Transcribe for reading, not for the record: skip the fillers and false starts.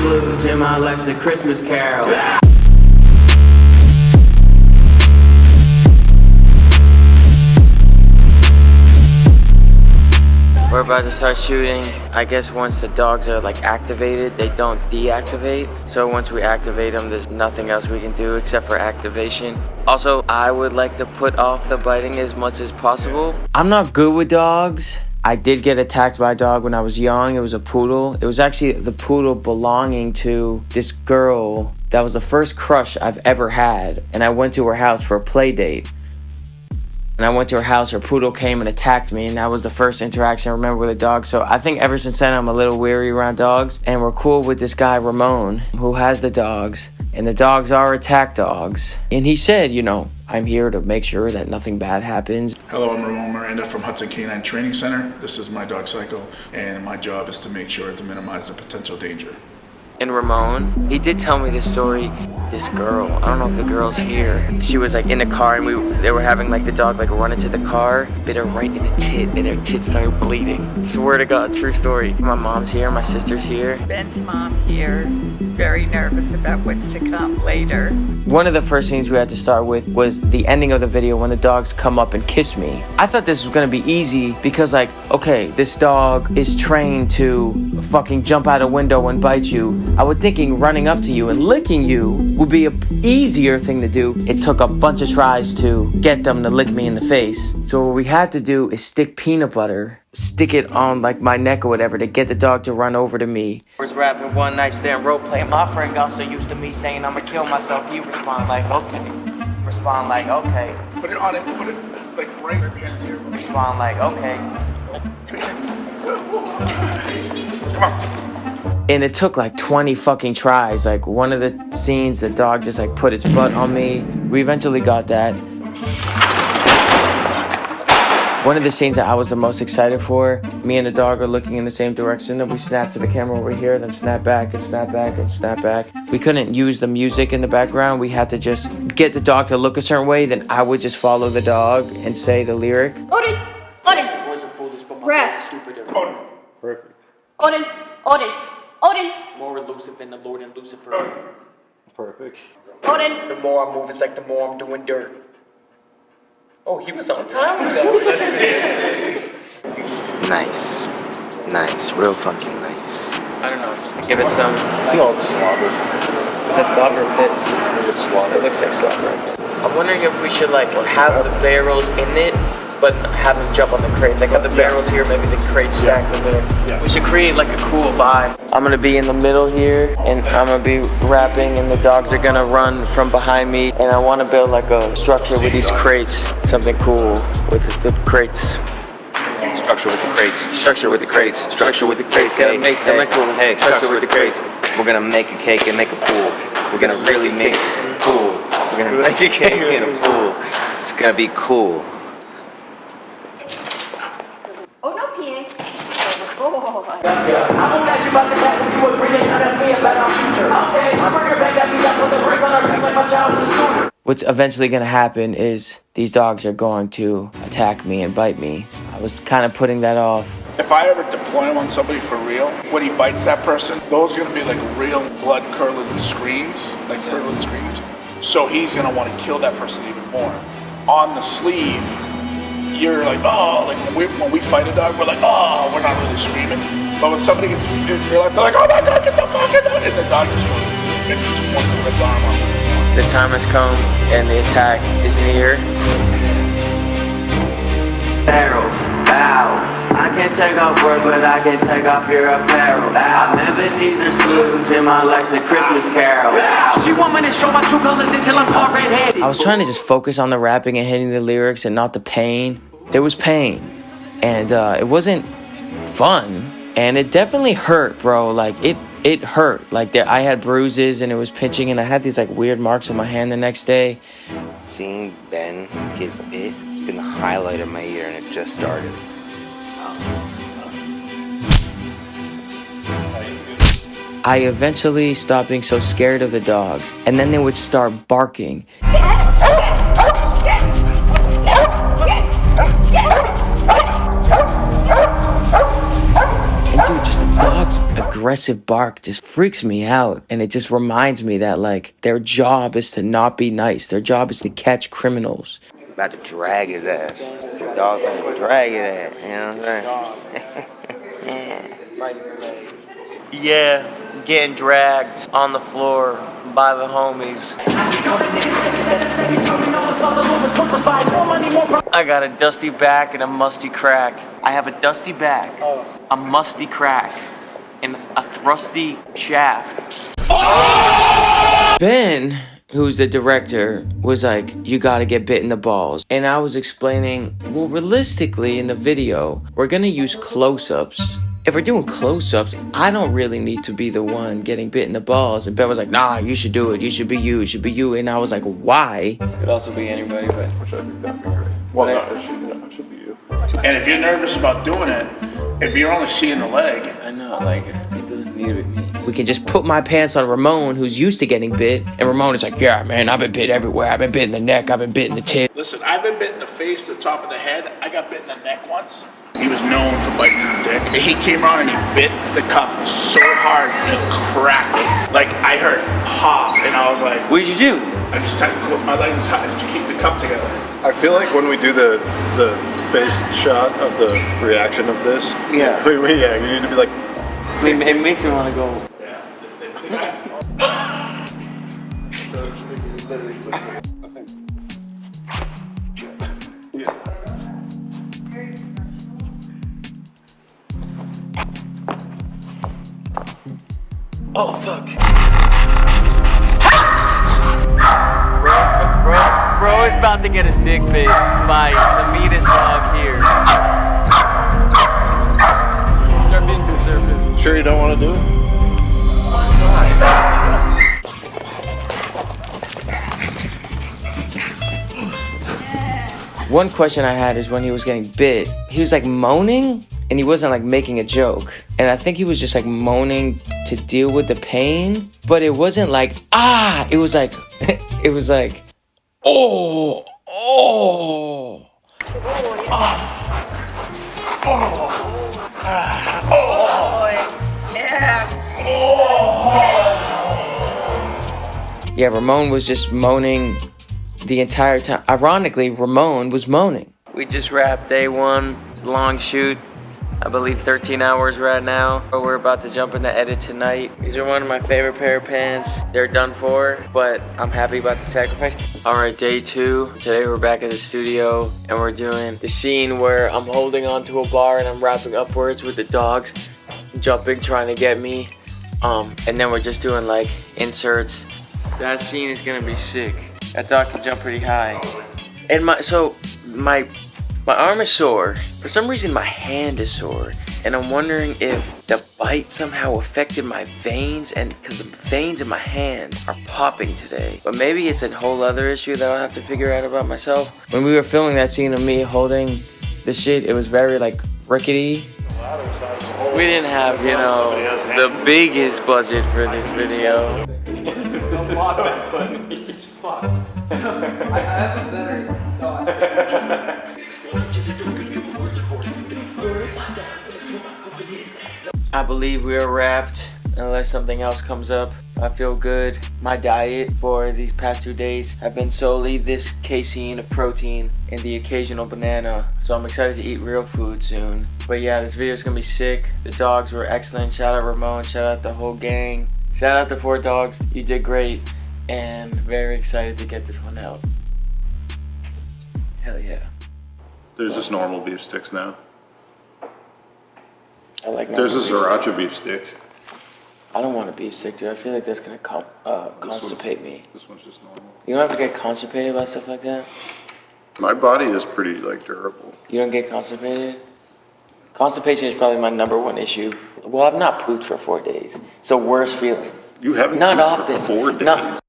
balloons and my life's a Christmas carol. We're about to start shooting. I guess once the dogs are like activated, they don't deactivate. So once we activate them, there's nothing else we can do except for activation. Also, I would like to put off the biting as much as possible. I'm not good with dogs. I did get attacked by a dog when I was young. It was a poodle. It was actually the poodle belonging to this girl that was the first crush I've ever had. And I went to her house for a play date. And I went to her house, her poodle came and attacked me, and that was the first interaction I remember with a dog. So I think ever since then, I'm a little weary around dogs. And we're cool with this guy, Ramon, who has the dogs. And the dogs are attack dogs. And he said, you know, I'm here to make sure that nothing bad happens. Hello, I'm Ramon Miranda from Hudson Canine Training Center. This is my dog, Psycho, and my job is to make sure to minimize the potential danger. And Ramon, he did tell me this story. This girl, I don't know if the girl's here. She was like in the car and they were having like the dog like run into the car, bit her right in the tit and her tit started bleeding. Swear to God, true story. My mom's here, my sister's here. Ben's mom here, very nervous about what's to come later. One of the first things we had to start with was the ending of the video when the dogs come up and kiss me. I thought this was gonna be easy because like, okay, this dog is trained to fucking jump out a window and bite you. I was thinking running up to you and licking you would be an easier thing to do. It took a bunch of tries to get them to lick me in the face. So what we had to do is stick peanut butter, stick it on like my neck or whatever to get the dog to run over to me. I was rapping one night stand role play. My friend got so used to me saying I'ma kill myself. He respond like, okay. Respond like, okay. Put it on it, put it like right against here. Respond like, okay. Come on. And it took like 20 fucking tries. Like one of the scenes, the dog just like put its butt on me. We eventually got that. One of the scenes that I was the most excited for, me and the dog are looking in the same direction and we snap to the camera over here, then snap back and snap back and snap back. We couldn't use the music in the background. We had to just get the dog to look a certain way, then I would just follow the dog and say the lyric. Odin! Odin! Rest! Odin. Perfect. Odin! Odin! Odin! More elusive than the Lord and Lucifer. Perfect. Odin! The more I move, it's like the more I'm doing dirt. Oh, he was on time with that. Nice. Nice. Real fucking nice. I don't know, just to give it some... No, it's slobber. Is that slobber or pits? I think it's slobber. It looks like slobber. I'm wondering if we should like have the barrels in it, but have them jump on the crates. Like have the barrels here, maybe the crates stacked in there. Yeah. We should create like a cool vibe. I'm gonna be in the middle here, and I'm gonna be rapping, and the dogs are gonna run from behind me. And I wanna build like a structure with these crates. Something cool with the crates. Structure with the crates. Structure with the crates. Structure with the crates. Gotta make something cool. Hey, structure with the crates. We're gonna make a cake and make a pool. We're gonna really make it cool. We're gonna make a cake and a pool. It's gonna be cool. Oh, no peeing. Oh, boy. I won't ask you about your past if you agree, and ask me about our future. Okay, I bring her back that beat, I put the brakes on her back like my childhood scooter. What's eventually gonna happen is these dogs are going to attack me and bite me. I was kind of putting that off. If I ever deploy him on somebody for real, when he bites that person, those are gonna be like real blood-curdling screams, like curdling screams. So he's gonna want to kill that person even more. On the sleeve, you're like, oh, like when we fight a dog, we're like, oh, we're not really screaming. But when somebody gets in real life, they're like, oh my God, get the fuck out! And the dog just goes, and he just wants to rip the arm off. The time has come and the attack is near. Barrel, bow. I can't take off work, but I can take off your apparel. I never these are spoons in my life's a Christmas carol. She want me to show my true colors until I'm caught red-handed. I was trying to just focus on the rapping and hitting the lyrics and not the pain. There was pain, and it wasn't fun, and it definitely hurt, bro. Like it hurt. Like I had bruises and it was pinching, and I had these like weird marks on my hand the next day. Seeing Ben get bit, it's been the highlight of my year, and it just started. I eventually stopped being so scared of the dogs, and then they would start barking. And dude, just the dogs' aggressive bark just freaks me out. And it just reminds me that, like, their job is to not be nice. Their job is to catch criminals. About to drag his ass. The dog gonna drag his ass. You know what I'm saying? Yeah, getting dragged on the floor by the homies. I got a dusty back and a musty crack. I have a dusty back, a musty crack, and a thrusty shaft. Ben, who's the director, was like, you gotta get bit in the balls. And I was explaining, well, realistically in the video, we're gonna use close-ups. If we're doing close-ups, I don't really need to be the one getting bit in the balls. And Ben was like, nah, you should do it. You should be you. It should be you. And I was like, why? Could also be anybody, but... Which I think that'd be great. Well, no, it should be you. And if you're nervous about doing it, if you're only seeing the leg, I know, like, it doesn't need to be me. We can just put my pants on Ramon, who's used to getting bit. And Ramon is like, yeah, man, I've been bit everywhere. I've been bit in the neck. I've been bit in the tit. listen, I've been bit in the face, the top of the head. I got bit in the neck once. He was known for biting the dick. He came around and he bit the cup so hard, he cracked it. Like, I heard pop, and I was like... What did you do? I just tried to close my legs to keep the cup together. I feel like when we do the face shot of the reaction of this, Yeah. you need to be like... It makes me want to go... Oh, fuck. Bro is about to get his dick bit by the meanest dog here. Start being conservative. Sure you don't want to do it? One question I had is when he was getting bit, he was like moaning and he wasn't like making a joke. And I think he was just like moaning to deal with the pain, but it wasn't like, ah, it was like, it was like, oh, oh, yeah, Ramon was just moaning the entire time. Ironically, Ramon was moaning. We just wrapped day one. It's a long shoot. I believe 13 hours right now. But we're about to jump into edit tonight. These are one of my favorite pair of pants. They're done for, but I'm happy about the sacrifice. All right, day two. Today we're back at the studio and we're doing the scene where I'm holding onto a bar and I'm wrapping upwards with the dogs jumping, trying to get me. And then we're just doing like inserts. That scene is gonna be sick. That dog can jump pretty high. And my arm is sore. For some reason, my hand is sore. And I'm wondering if the bite somehow affected my veins, and because the veins in my hand are popping today. But maybe it's a whole other issue that I'll have to figure out about myself. When we were filming that scene of me holding this shit, it was very like rickety. We didn't have, you know, the biggest budget for this video. This is fucked. So, I have a better thought. I believe we are wrapped, unless something else comes up. I feel good. My diet for these past 2 days have been solely this casein of protein and the occasional banana. So I'm excited to eat real food soon. But yeah, this video is gonna be sick. The dogs were excellent. Shout out Ramon, shout out the whole gang. Shout out the 4 dogs. You did great. And very excited to get this one out. Hell yeah. There's just normal beef sticks now. I like There's a normal beef sriracha beef stick. stick. I don't want a beef stick, dude. I feel like that's gonna constipate me. This one's just normal. You don't ever get constipated by stuff like that? My body is pretty like durable. You don't get constipated? Constipation is probably my #1 issue. Well, I've not pooped for 4 days. It's the worst feeling. You haven't Not pooped often. for 4 days. Not,